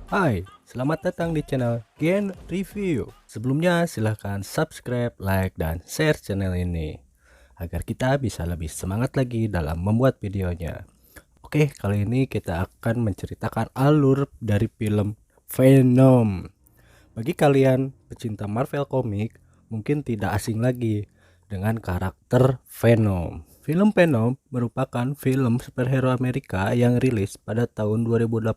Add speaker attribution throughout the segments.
Speaker 1: Hai, selamat datang di channel Gen Review. Sebelumnya silahkan subscribe, like, dan share channel ini agar kita bisa lebih semangat lagi dalam membuat videonya. Oke, kali ini kita akan menceritakan alur dari film Venom. Bagi kalian pecinta Marvel Comic, mungkin tidak asing lagi dengan karakter Venom. Film Venom merupakan film superhero Amerika yang rilis pada tahun 2018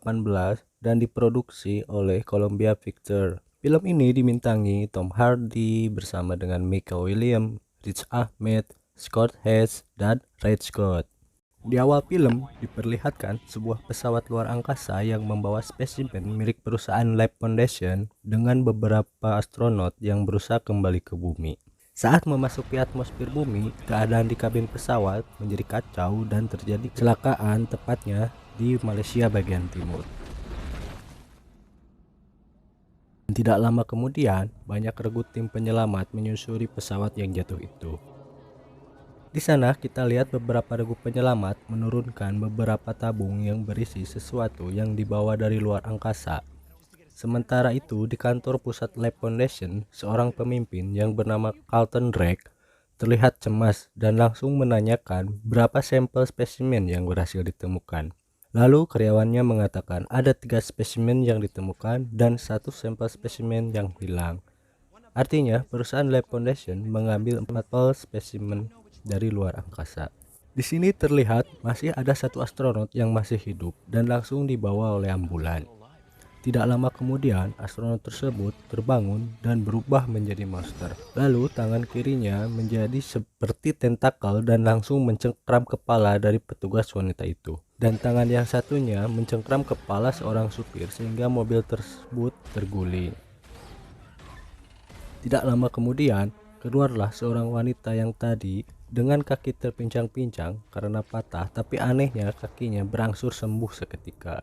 Speaker 1: dan diproduksi oleh Columbia Pictures. Film ini dimintangi Tom Hardy bersama dengan Michelle Williams, Riz Ahmed, Scott Hedges, dan Red Scott. Di awal film diperlihatkan sebuah pesawat luar angkasa yang membawa spesimen milik perusahaan Life Foundation dengan beberapa astronot yang berusaha kembali ke bumi. Saat memasuki atmosfer bumi, keadaan di kabin pesawat menjadi kacau dan terjadi kecelakaan tepatnya di Malaysia bagian timur. Dan tidak lama kemudian, banyak regu tim penyelamat menyusuri pesawat yang jatuh itu. Di sana kita lihat beberapa regu penyelamat menurunkan beberapa tabung yang berisi sesuatu yang dibawa dari luar angkasa. Sementara itu di kantor pusat Life Foundation, seorang pemimpin yang bernama Carlton Drake terlihat cemas dan langsung menanyakan berapa sampel spesimen yang berhasil ditemukan. Lalu karyawannya mengatakan ada 3 spesimen yang ditemukan dan 1 sampel spesimen yang hilang. Artinya perusahaan Life Foundation mengambil 4 spesimen dari luar angkasa. Di sini terlihat masih ada 1 astronot yang masih hidup dan langsung dibawa oleh ambulan. Tidak lama kemudian, astronot tersebut terbangun dan berubah menjadi monster. Lalu tangan kirinya menjadi seperti tentakel dan langsung mencengkram kepala dari petugas wanita itu. Dan tangan yang satunya mencengkram kepala seorang supir sehingga mobil tersebut terguling. Tidak lama kemudian, keluarlah seorang wanita yang tadi dengan kaki terpincang-pincang karena patah, tapi anehnya kakinya berangsur sembuh seketika.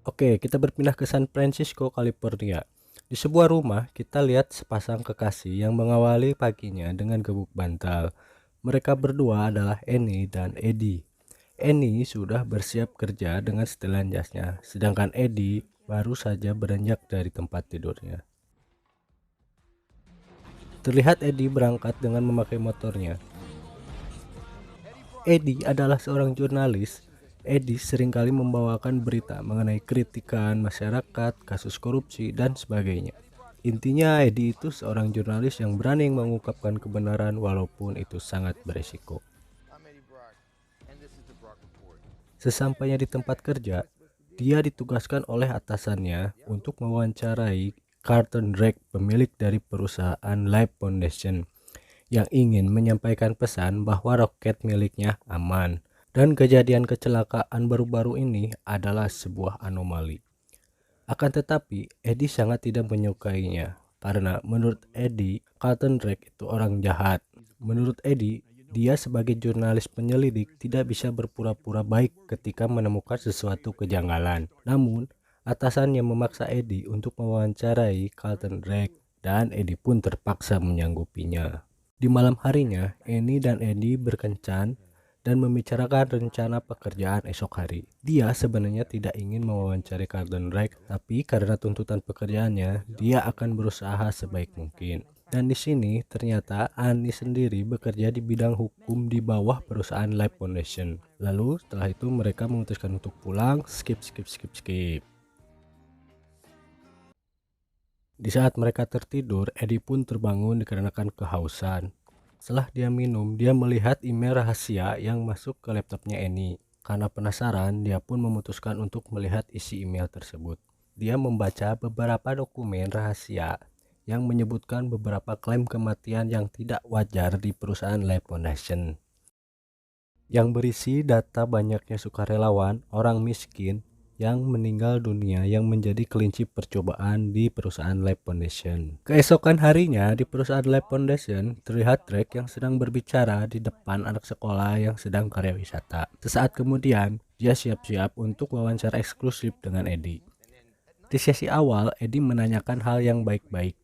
Speaker 1: Oke, kita berpindah ke San Francisco, California. Di sebuah rumah, kita lihat sepasang kekasih yang mengawali paginya dengan gebuk bantal. Mereka berdua adalah Annie dan Eddie. Annie sudah bersiap kerja dengan setelan jasnya, sedangkan Eddie baru saja beranjak dari tempat tidurnya. Terlihat Eddie berangkat dengan memakai motornya. Eddie adalah seorang jurnalis. Eddie seringkali membawakan berita mengenai kritikan masyarakat, kasus korupsi, dan sebagainya. Intinya Eddie itu seorang jurnalis yang berani mengungkapkan kebenaran walaupun itu sangat beresiko. Sesampainya di tempat kerja, dia ditugaskan oleh atasannya untuk mewawancarai Carlton Drake, pemilik dari perusahaan Life Foundation, yang ingin menyampaikan pesan bahwa roket miliknya aman dan kejadian kecelakaan baru-baru ini adalah sebuah anomali. Akan tetapi, Eddie sangat tidak menyukainya karena menurut Eddie, Carlton Drake itu orang jahat. Menurut Eddie, dia sebagai jurnalis penyelidik tidak bisa berpura-pura baik ketika menemukan sesuatu kejanggalan. Namun, atasannya memaksa Eddie untuk mewawancarai Carlton Drake dan Eddie pun terpaksa menyanggupinya. Di malam harinya, Annie dan Eddie berkencan dan membicarakan rencana pekerjaan esok hari. Dia sebenarnya tidak ingin mewawancari Carlton Drake, tapi karena tuntutan pekerjaannya, dia akan berusaha sebaik mungkin. Dan di sini ternyata Annie sendiri bekerja di bidang hukum di bawah perusahaan Life Foundation. Lalu setelah itu mereka memutuskan untuk pulang. Skip. Di saat mereka tertidur, Eddie pun terbangun dikarenakan kehausan. Setelah dia minum, dia melihat email rahasia yang masuk ke laptopnya Annie. Karena penasaran, dia pun memutuskan untuk melihat isi email tersebut. Dia membaca beberapa dokumen rahasia yang menyebutkan beberapa klaim kematian yang tidak wajar di perusahaan Life Foundation, yang berisi data banyaknya sukarelawan orang miskin yang meninggal dunia yang menjadi kelinci percobaan di perusahaan Life Foundation. Keesokan harinya di perusahaan Life Foundation terlihat Drake yang sedang berbicara di depan anak sekolah yang sedang karya wisata. Sesaat kemudian dia siap-siap untuk wawancara eksklusif dengan Eddie. Di sesi awal Eddie menanyakan hal yang baik-baik,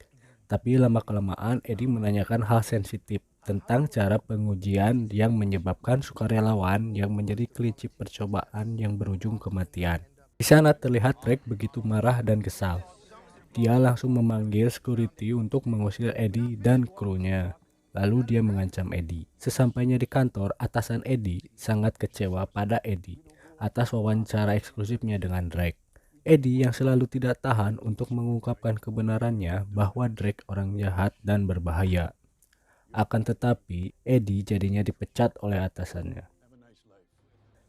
Speaker 1: tapi lama-kelamaan Eddie menanyakan hal sensitif tentang cara pengujian yang menyebabkan sukarelawan yang menjadi kelinci percobaan yang berujung kematian. Di sana terlihat Drake begitu marah dan kesal. Dia langsung memanggil security untuk mengusir Eddie dan krunya. Lalu dia mengancam Eddie. Sesampainya di kantor, atasan Eddie sangat kecewa pada Eddie atas wawancara eksklusifnya dengan Drake. Eddie yang selalu tidak tahan untuk mengungkapkan kebenarannya bahwa Drake orang jahat dan berbahaya. Akan tetapi, Eddie jadinya dipecat oleh atasannya.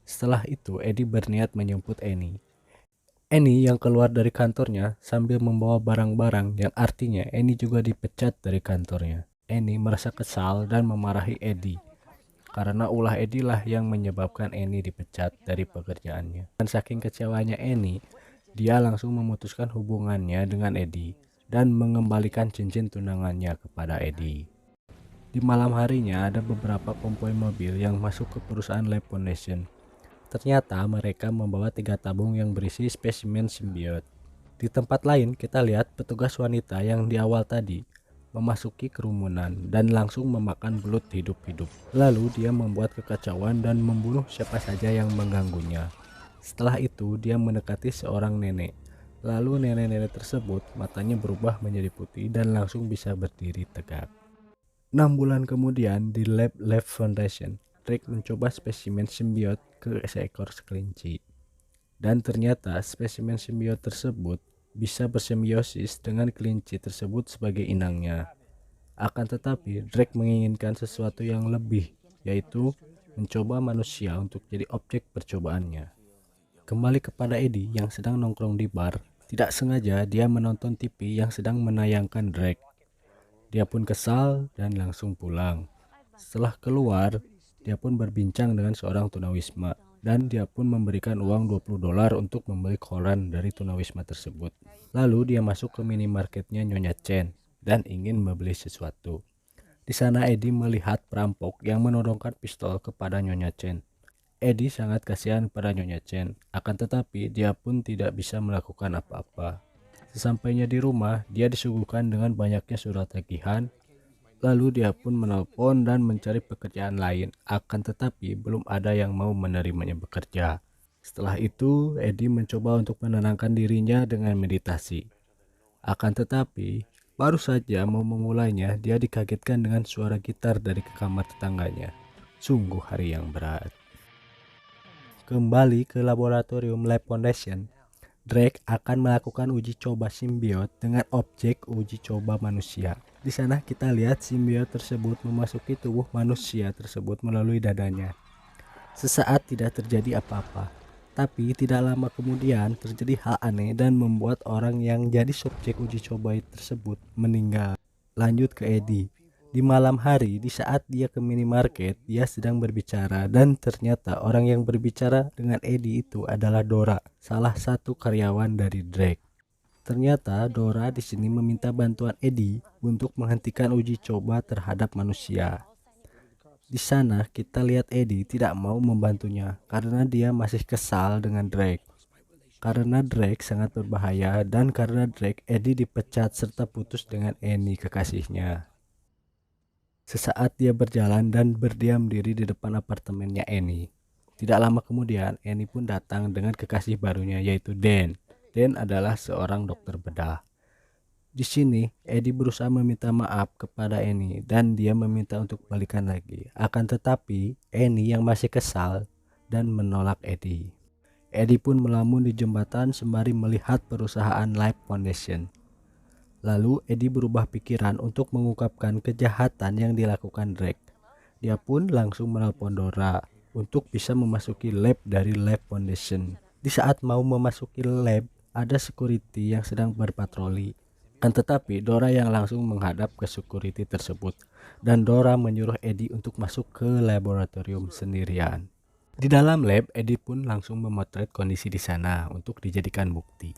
Speaker 1: Setelah itu, Eddie berniat menjemput Annie. Annie yang keluar dari kantornya sambil membawa barang-barang yang artinya Annie juga dipecat dari kantornya. Annie merasa kesal dan memarahi Eddie karena ulah Eddie lah yang menyebabkan Annie dipecat dari pekerjaannya. Dan saking kecewanya Annie, dia langsung memutuskan hubungannya dengan Eddie dan mengembalikan cincin tunangannya kepada Eddie. Di malam harinya ada beberapa konvoi mobil yang masuk ke perusahaan Lab Foundation. Ternyata mereka membawa 3 tabung yang berisi spesimen simbiot. Di tempat lain kita lihat petugas wanita yang di awal tadi memasuki kerumunan dan langsung memakan belut hidup-hidup. Lalu dia membuat kekacauan dan membunuh siapa saja yang mengganggunya. Setelah itu dia mendekati seorang nenek. Lalu nenek-nenek tersebut matanya berubah menjadi putih dan langsung bisa berdiri tegak. 6 bulan kemudian di Lab Foundation, Drake mencoba spesimen simbiot ke seekor kelinci. Dan ternyata spesimen simbiot tersebut bisa bersimbiosis dengan kelinci tersebut sebagai inangnya. Akan tetapi Drake menginginkan sesuatu yang lebih, yaitu mencoba manusia untuk jadi objek percobaannya. Kembali kepada Eddie yang sedang nongkrong di bar, tidak sengaja dia menonton TV yang sedang menayangkan Drake. Dia pun kesal dan langsung pulang. Setelah keluar, dia pun berbincang dengan seorang tunawisma dan dia pun memberikan uang $20 untuk membeli koran dari tunawisma tersebut. Lalu dia masuk ke minimarketnya Nyonya Chen dan ingin membeli sesuatu. Di sana Eddie melihat perampok yang menodongkan pistol kepada Nyonya Chen. Eddie sangat kasihan pada Nyonya Chen, akan tetapi dia pun tidak bisa melakukan apa-apa. Sesampainya di rumah, dia disuguhkan dengan banyaknya surat tagihan. Lalu dia pun menelpon dan mencari pekerjaan lain, akan tetapi belum ada yang mau menerimanya bekerja. Setelah itu, Eddie mencoba untuk menenangkan dirinya dengan meditasi. Akan tetapi, baru saja mau memulainya, dia dikagetkan dengan suara gitar dari kamar tetangganya. Sungguh hari yang berat. Kembali ke laboratorium Lab Foundation, Drake akan melakukan uji coba simbiot dengan objek uji coba manusia. Di sana kita lihat simbiot tersebut memasuki tubuh manusia tersebut melalui dadanya. Sesaat tidak terjadi apa-apa, tapi tidak lama kemudian terjadi hal aneh dan membuat orang yang jadi subjek uji coba tersebut meninggal. Lanjut ke Eddie. Di malam hari, di saat dia ke minimarket, dia sedang berbicara dan ternyata orang yang berbicara dengan Eddie itu adalah Dora, salah satu karyawan dari Drake. Ternyata Dora di sini meminta bantuan Eddie untuk menghentikan uji coba terhadap manusia. Di sana kita lihat Eddie tidak mau membantunya karena dia masih kesal dengan Drake. Karena Drake sangat berbahaya dan karena Drake, Eddie dipecat serta putus dengan Annie kekasihnya. Sesaat dia berjalan dan berdiam diri di depan apartemennya Annie. Tidak lama kemudian, Annie pun datang dengan kekasih barunya yaitu Dan. Dan adalah seorang dokter bedah. Di sini, Eddie berusaha meminta maaf kepada Annie dan dia meminta untuk balikan lagi. Akan tetapi, Annie yang masih kesal dan menolak Eddie. Eddie pun melamun di jembatan sembari melihat perusahaan Lab Foundation. Lalu Eddie berubah pikiran untuk mengungkapkan kejahatan yang dilakukan Drake. Dia pun langsung menelpon Dora untuk bisa memasuki lab dari Lab Foundation. Di saat mau memasuki lab, ada security yang sedang berpatroli. Kan tetapi Dora yang langsung menghadap ke security tersebut dan Dora menyuruh Eddie untuk masuk ke laboratorium sendirian. Di dalam lab, Eddie pun langsung memotret kondisi di sana untuk dijadikan bukti.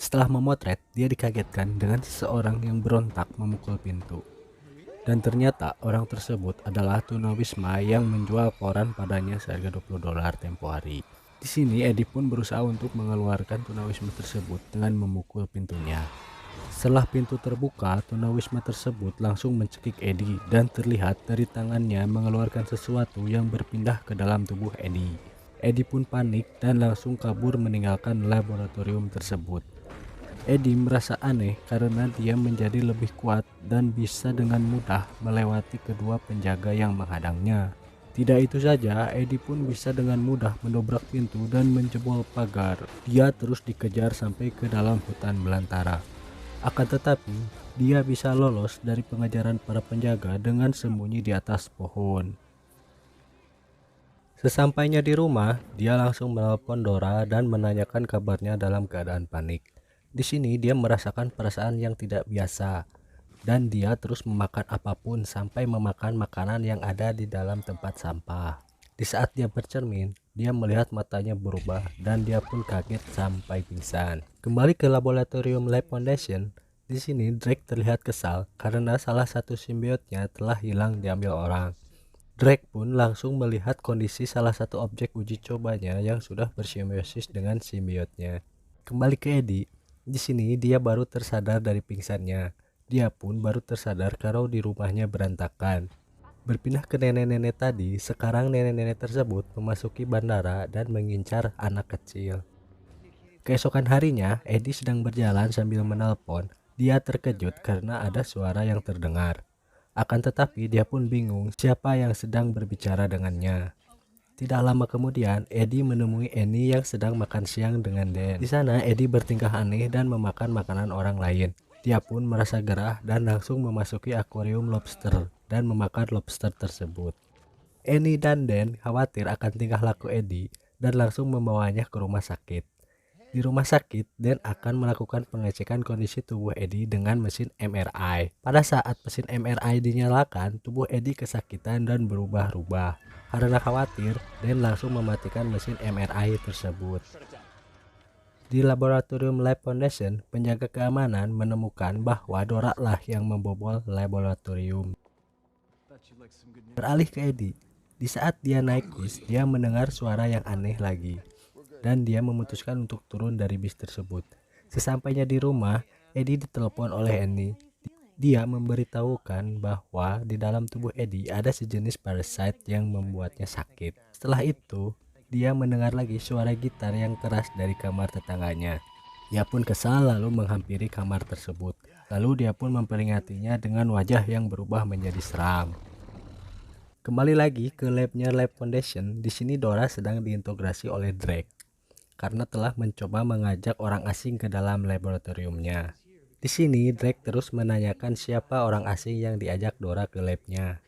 Speaker 1: Setelah memotret, dia dikagetkan dengan seseorang yang berontak memukul pintu. Dan ternyata orang tersebut adalah tunawisma yang menjual koran padanya seharga $20 tempo hari. Di sini Eddie pun berusaha untuk mengeluarkan tunawisma tersebut dengan memukul pintunya. Setelah pintu terbuka, tunawisma tersebut langsung mencekik Eddie dan terlihat dari tangannya mengeluarkan sesuatu yang berpindah ke dalam tubuh Eddie. Eddie pun panik dan langsung kabur meninggalkan laboratorium tersebut. Eddie merasa aneh karena dia menjadi lebih kuat dan bisa dengan mudah melewati kedua penjaga yang menghadangnya. Tidak itu saja, Eddie pun bisa dengan mudah mendobrak pintu dan menjebol pagar. Dia terus dikejar sampai ke dalam hutan belantara. Akan tetapi, dia bisa lolos dari pengejaran para penjaga dengan sembunyi di atas pohon. Sesampainya di rumah, dia langsung menelpon Dora dan menanyakan kabarnya dalam keadaan panik. Di sini dia merasakan perasaan yang tidak biasa, dan dia terus memakan apapun sampai memakan makanan yang ada di dalam tempat sampah. Di saat dia bercermin, dia melihat matanya berubah dan dia pun kaget sampai pingsan. Kembali ke laboratorium Lab Foundation, di sini Drake terlihat kesal karena salah satu simbiotnya telah hilang diambil orang. Drake pun langsung melihat kondisi salah satu objek uji cobanya yang sudah bersimbiosis dengan simbiotnya. Kembali ke Eddie, di sini dia baru tersadar dari pingsannya. Dia pun baru tersadar kalau di rumahnya berantakan. Berpindah ke nenek-nenek tadi, sekarang nenek-nenek tersebut memasuki bandara dan mengincar anak kecil. Keesokan harinya, Eddie sedang berjalan sambil menelpon. Dia terkejut karena ada suara yang terdengar. Akan tetapi dia pun bingung siapa yang sedang berbicara dengannya. Tidak lama kemudian, Eddie menemui Annie yang sedang makan siang dengan Dan. Di sana, Eddie bertingkah aneh dan memakan makanan orang lain. Dia pun merasa gerah dan langsung memasuki akuarium lobster dan memakan lobster tersebut. Annie dan Dan khawatir akan tingkah laku Eddie dan langsung membawanya ke rumah sakit. Di rumah sakit, Dan akan melakukan pengecekan kondisi tubuh Eddie dengan mesin MRI. Pada saat mesin MRI dinyalakan, tubuh Eddie kesakitan dan berubah-ubah. Karena khawatir, Dan langsung mematikan mesin MRI tersebut. Di laboratorium Lab Foundation, penjaga keamanan menemukan bahwa Dora lah yang membobol laboratorium. Beralih ke Eddie, di saat dia naik bis, dia mendengar suara yang aneh lagi. Dan dia memutuskan untuk turun dari bis tersebut. Sesampainya di rumah, Eddie ditelepon oleh Annie. Dia memberitahukan bahwa di dalam tubuh Eddie ada sejenis parasite yang membuatnya sakit. Setelah itu, dia mendengar lagi suara gitar yang keras dari kamar tetangganya. Dia pun kesal lalu menghampiri kamar tersebut. Lalu dia pun memperingatinya dengan wajah yang berubah menjadi seram. Kembali lagi ke labnya Lab Foundation. Di sini Dora sedang diintegrasi oleh Drake karena telah mencoba mengajak orang asing ke dalam laboratoriumnya. Di sini Drake terus menanyakan siapa orang asing yang diajak Dora ke labnya.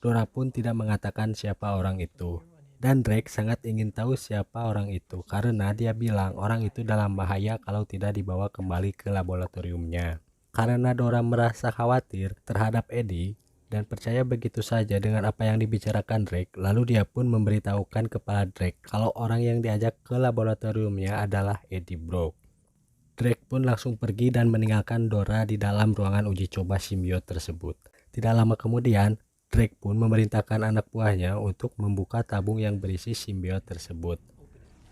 Speaker 1: Dora pun tidak mengatakan siapa orang itu. Dan Drake sangat ingin tahu siapa orang itu karena dia bilang orang itu dalam bahaya kalau tidak dibawa kembali ke laboratoriumnya. Karena Dora merasa khawatir terhadap Eddie dan percaya begitu saja dengan apa yang dibicarakan Drake, lalu dia pun memberitahukan kepada Drake kalau orang yang diajak ke laboratoriumnya adalah Eddie Brock. Drake pun langsung pergi dan meninggalkan Dora di dalam ruangan uji coba simbiot tersebut. Tidak lama kemudian, Drake pun memerintahkan anak buahnya untuk membuka tabung yang berisi simbiot tersebut.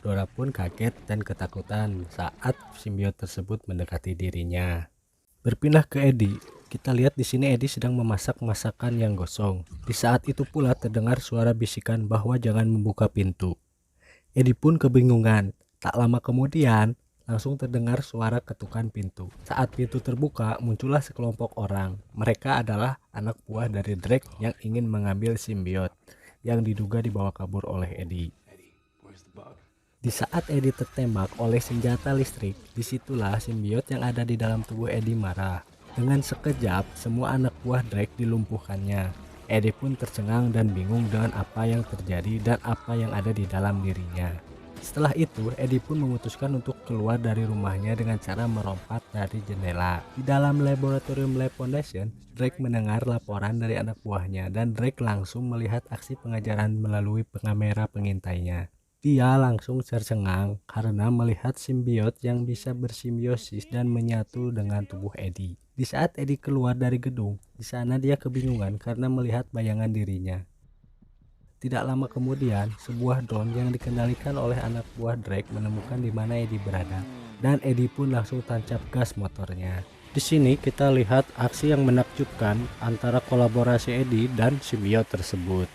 Speaker 1: Dora pun kaget dan ketakutan saat simbiot tersebut mendekati dirinya. Berpindah ke Eddie, kita lihat di sini Eddie sedang memasak masakan yang gosong. Di saat itu pula terdengar suara bisikan bahwa jangan membuka pintu. Eddie pun kebingungan. Tak lama kemudian, langsung terdengar suara ketukan pintu. Saat pintu terbuka, muncullah sekelompok orang. Mereka adalah anak buah dari Drake yang ingin mengambil simbiot yang diduga dibawa kabur oleh Eddie. Di saat Eddie tertembak oleh senjata listrik, disitulah simbiot yang ada di dalam tubuh Eddie marah. Dengan sekejap, semua anak buah Drake dilumpuhkannya. Eddie pun tercengang dan bingung dengan apa yang terjadi dan apa yang ada di dalam dirinya. Setelah itu, Eddie pun memutuskan untuk keluar dari rumahnya dengan cara merompat dari jendela. Di dalam laboratorium Lab Foundation, Drake mendengar laporan dari anak buahnya dan Drake langsung melihat aksi pengejaran melalui kamera pengintainya. Dia langsung tercengang karena melihat simbiot yang bisa bersimbiosis dan menyatu dengan tubuh Eddie. Di saat Eddie keluar dari gedung, di sana dia kebingungan karena melihat bayangan dirinya. Tidak lama kemudian, sebuah drone yang dikendalikan oleh anak buah Drake menemukan di mana Eddie berada, dan Eddie pun langsung tancap gas motornya. Di sini kita lihat aksi yang menakjubkan antara kolaborasi Eddie dan simbiot tersebut.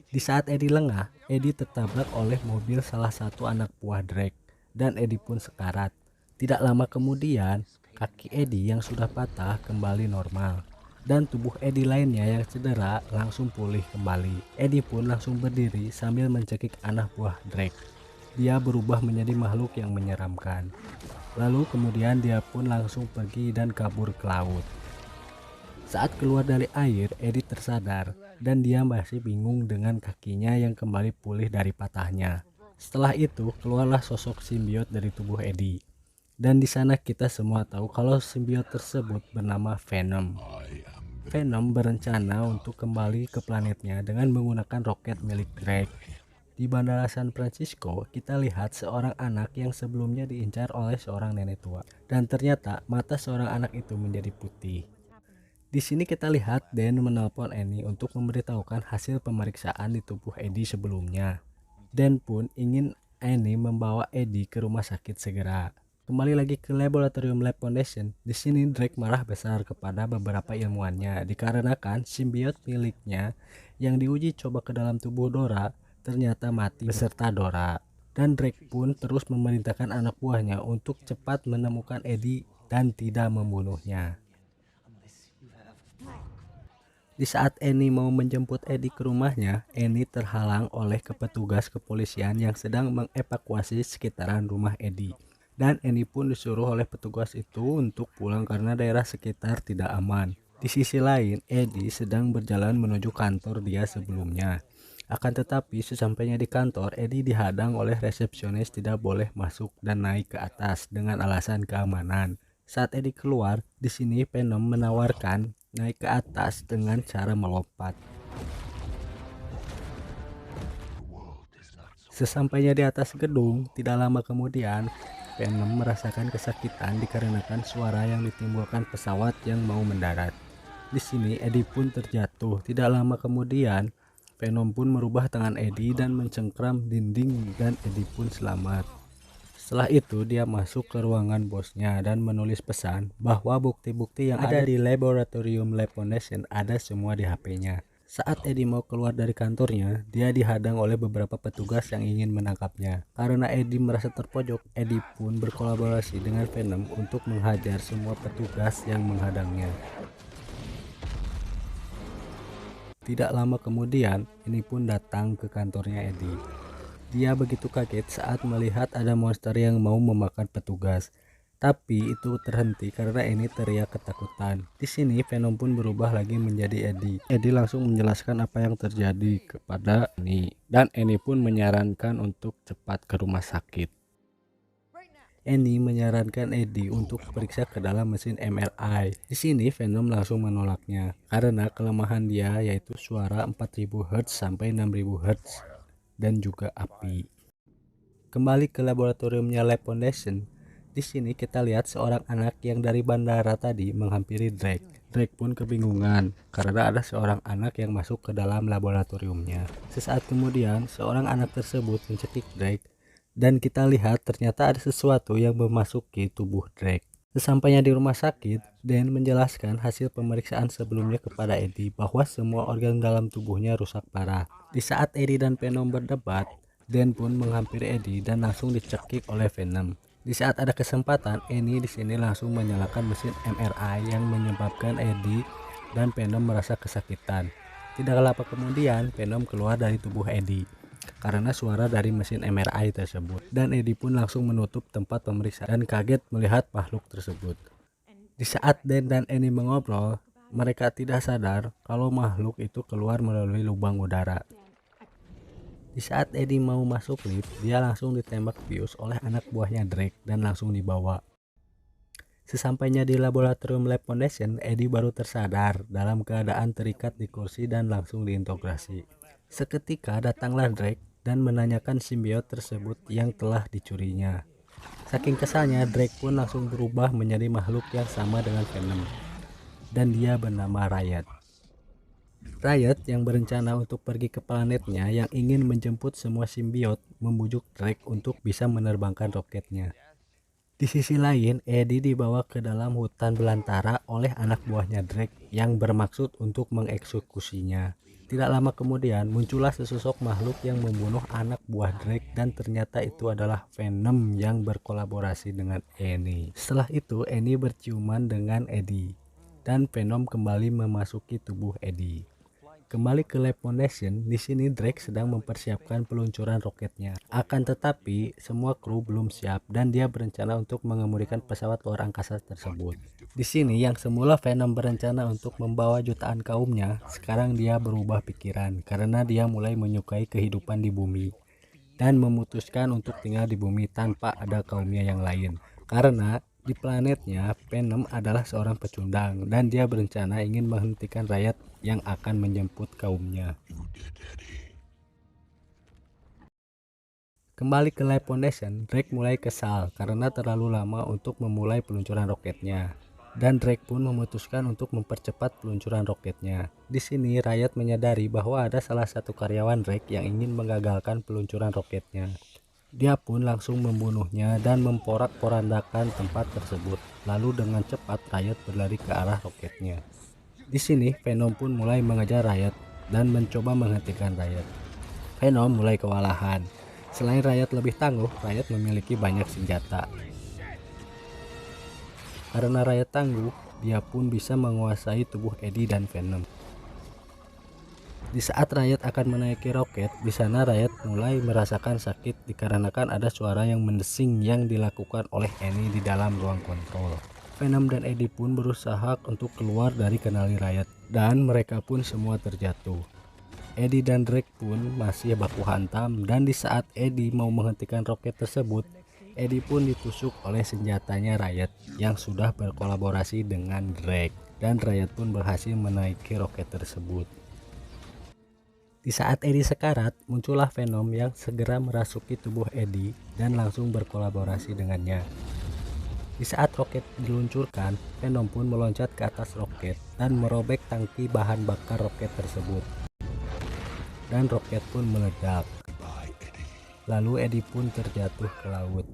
Speaker 1: Di saat Eddie lengah, Eddie tertabrak oleh mobil salah satu anak buah Drake dan Eddie pun sekarat. Tidak lama kemudian, kaki Eddie yang sudah patah kembali normal dan tubuh Eddie lainnya yang cedera langsung pulih kembali. Eddie pun langsung berdiri sambil mencekik anak buah Drake. Dia berubah menjadi makhluk yang menyeramkan. Lalu kemudian dia pun langsung pergi dan kabur ke laut. Saat keluar dari air, Eddie tersadar dan dia masih bingung dengan kakinya yang kembali pulih dari patahnya. Setelah itu, keluarlah sosok simbiot dari tubuh Eddie. Dan di sana kita semua tahu kalau simbiot tersebut bernama Venom. Venom berencana untuk kembali ke planetnya dengan menggunakan roket milik Drake. Di Bandara San Francisco, kita lihat seorang anak yang sebelumnya diincar oleh seorang nenek tua. Dan ternyata mata seorang anak itu menjadi putih. Di sini kita lihat Dan menelpon Annie untuk memberitahukan hasil pemeriksaan di tubuh Eddie sebelumnya. Dan pun ingin Annie membawa Eddie ke rumah sakit segera. Kembali lagi ke laboratorium Lab Foundation. Di sini Drake marah besar kepada beberapa ilmuwannya dikarenakan simbiot miliknya yang diuji coba ke dalam tubuh Dora ternyata mati beserta Dora. Dan Drake pun terus memerintahkan anak buahnya untuk cepat menemukan Eddie dan tidak membunuhnya. Di saat Annie mau menjemput Eddie ke rumahnya, Annie terhalang oleh petugas kepolisian yang sedang mengevakuasi sekitaran rumah Eddie. Dan Annie pun disuruh oleh petugas itu untuk pulang karena daerah sekitar tidak aman. Di sisi lain, Eddie sedang berjalan menuju kantor dia sebelumnya. Akan tetapi sesampainya di kantor, Eddie dihadang oleh resepsionis tidak boleh masuk dan naik ke atas dengan alasan keamanan. Saat Eddie keluar, di sini Venom menawarkan naik ke atas dengan cara melompat. Sesampainya di atas gedung, tidak lama kemudian, Venom merasakan kesakitan dikarenakan suara yang ditimbulkan pesawat yang mau mendarat. Di sini Eddie pun terjatuh. Tidak lama kemudian, Venom pun merubah tangan Eddie dan mencengkram dinding dan Eddie pun selamat. Setelah itu dia masuk ke ruangan bosnya dan menulis pesan bahwa bukti-bukti yang ada di laboratorium Lab Foundation ada semua di HP-nya. Saat Eddie mau keluar dari kantornya, dia dihadang oleh beberapa petugas yang ingin menangkapnya. Karena Eddie merasa terpojok, Eddie pun berkolaborasi dengan Venom untuk menghajar semua petugas yang menghadangnya. Tidak lama kemudian, ini pun datang ke kantornya Eddie. Dia begitu kaget saat melihat ada monster yang mau memakan petugas. Tapi itu terhenti karena ini teriak ketakutan. Di sini Venom pun berubah lagi menjadi Eddie. Eddie langsung menjelaskan apa yang terjadi kepada Annie. Dan Annie pun menyarankan untuk cepat ke rumah sakit. Annie menyarankan Eddie untuk periksa ke dalam mesin MRI. Di sini Venom langsung menolaknya karena kelemahan dia yaitu suara 4000 Hz sampai 6000 Hz. Dan juga api. Kembali ke laboratoriumnya Lab Foundation. Di sini kita lihat seorang anak yang dari bandara tadi menghampiri Drake. Drake pun kebingungan karena ada seorang anak yang masuk ke dalam laboratoriumnya. Sesaat kemudian, seorang anak tersebut mencekik Drake dan kita lihat ternyata ada sesuatu yang memasuki tubuh Drake. Sesampainya di rumah sakit, Dan menjelaskan hasil pemeriksaan sebelumnya kepada Eddie bahwa semua organ dalam tubuhnya rusak parah. Di saat Eddie dan Venom berdebat, Dan pun menghampiri Eddie dan langsung dicekik oleh Venom. Di saat ada kesempatan, Annie di sini langsung menyalakan mesin MRI yang menyebabkan Eddie dan Venom merasa kesakitan. Tidak lama kemudian, Venom keluar dari tubuh Eddie karena suara dari mesin MRI tersebut, dan Eddie pun langsung menutup tempat pemeriksaan dan kaget melihat makhluk tersebut. Di saat Dan dan Annie mengobrol, mereka tidak sadar kalau makhluk itu keluar melalui lubang udara. Di saat Eddie mau masuk lift, dia langsung ditembak bius oleh anak buahnya Drake dan langsung dibawa. Sesampainya di laboratorium Lab Foundation, Eddie baru tersadar dalam keadaan terikat di kursi dan langsung diintegrasi. Seketika datanglah Drake dan menanyakan simbiot tersebut yang telah dicurinya. Saking kesalnya, Drake pun langsung berubah menjadi makhluk yang sama dengan Venom, dan dia bernama Riot. Riot yang berencana untuk pergi ke planetnya yang ingin menjemput semua simbiot membujuk Drake untuk bisa menerbangkan roketnya. Di sisi lain, Eddie dibawa ke dalam hutan belantara oleh anak buahnya Drake yang bermaksud untuk mengeksekusinya. Tidak lama kemudian muncullah sesosok makhluk yang membunuh anak buah Drake, dan ternyata itu adalah Venom yang berkolaborasi dengan Annie. Setelah itu Annie berciuman dengan Eddie dan Venom kembali memasuki tubuh Eddie. Kembali ke Lab Foundation, di sini Drake sedang mempersiapkan peluncuran roketnya. Akan tetapi, semua kru belum siap dan dia berencana untuk mengemudikan pesawat luar angkasa tersebut. Di sini yang semula Venom berencana untuk membawa jutaan kaumnya, sekarang dia berubah pikiran karena dia mulai menyukai kehidupan di bumi dan memutuskan untuk tinggal di bumi tanpa ada kaumnya yang lain. Karena di planetnya Venom adalah seorang pecundang dan dia berencana ingin menghentikan rakyat yang akan menjemput kaumnya. Kembali ke Life Foundation, Drake mulai kesal karena terlalu lama untuk memulai peluncuran roketnya. Dan Drake pun memutuskan untuk mempercepat peluncuran roketnya. Di sini Riot menyadari bahwa ada salah satu karyawan Drake yang ingin menggagalkan peluncuran roketnya. Dia pun langsung membunuhnya dan memporak-porandakan tempat tersebut. Lalu dengan cepat Riot berlari ke arah roketnya. Di sini Venom pun mulai mengejar Riot dan mencoba menghentikan Riot. Venom mulai kewalahan. Selain Riot lebih tangguh, Riot memiliki banyak senjata. Karena Riot tangguh, dia pun bisa menguasai tubuh Eddie dan Venom. Di saat Riot akan menaiki roket, di sana Riot mulai merasakan sakit dikarenakan ada suara yang mendesing yang dilakukan oleh Annie di dalam ruang kontrol. Venom dan Eddie pun berusaha untuk keluar dari kendali Riot dan mereka pun semua terjatuh. Eddie dan Drake pun masih baku hantam, dan di saat Eddie mau menghentikan roket tersebut, Eddie pun ditusuk oleh senjatanya Riot yang sudah berkolaborasi dengan Drake, dan Riot pun berhasil menaiki roket tersebut. Di saat Eddie sekarat, muncullah Venom yang segera merasuki tubuh Eddie dan langsung berkolaborasi dengannya. Di saat roket diluncurkan, Venom pun meloncat ke atas roket dan merobek tangki bahan bakar roket tersebut. Dan roket pun meledak. Lalu Eddie pun terjatuh ke laut.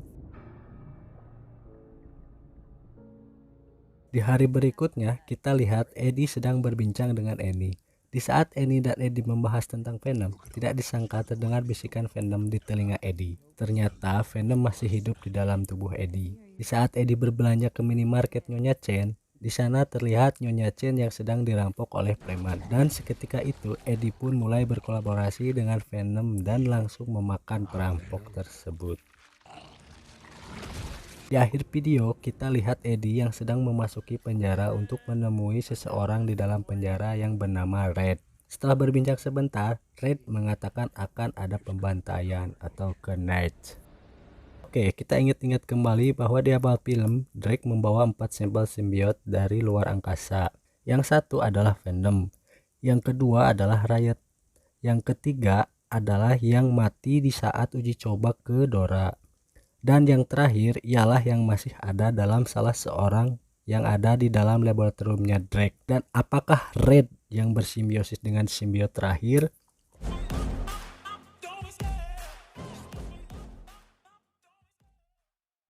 Speaker 1: Di hari berikutnya, kita lihat Eddie sedang berbincang dengan Annie. Di saat Annie dan Eddie membahas tentang Venom, tidak disangka terdengar bisikan Venom di telinga Eddie. Ternyata Venom masih hidup di dalam tubuh Eddie. Di saat Eddie berbelanja ke minimarket Nyonya Chen, di sana terlihat Nyonya Chen yang sedang dirampok oleh preman. Dan seketika itu Eddie pun mulai berkolaborasi dengan Venom dan langsung memakan perampok tersebut. Di akhir video kita lihat Eddie yang sedang memasuki penjara untuk menemui seseorang di dalam penjara yang bernama Red. Setelah berbincang sebentar, Red mengatakan akan ada pembantaian atau knife. Oke, kita ingat-ingat kembali bahwa di awal film Drake membawa 4 sampel simbiot dari luar angkasa. Yang satu adalah Venom, yang kedua adalah Riot, yang ketiga adalah yang mati di saat uji coba ke Dora. Dan yang terakhir ialah yang masih ada dalam salah seorang yang ada di dalam laboratoriumnya Drake. Dan apakah Red yang bersimbiosis dengan simbiot terakhir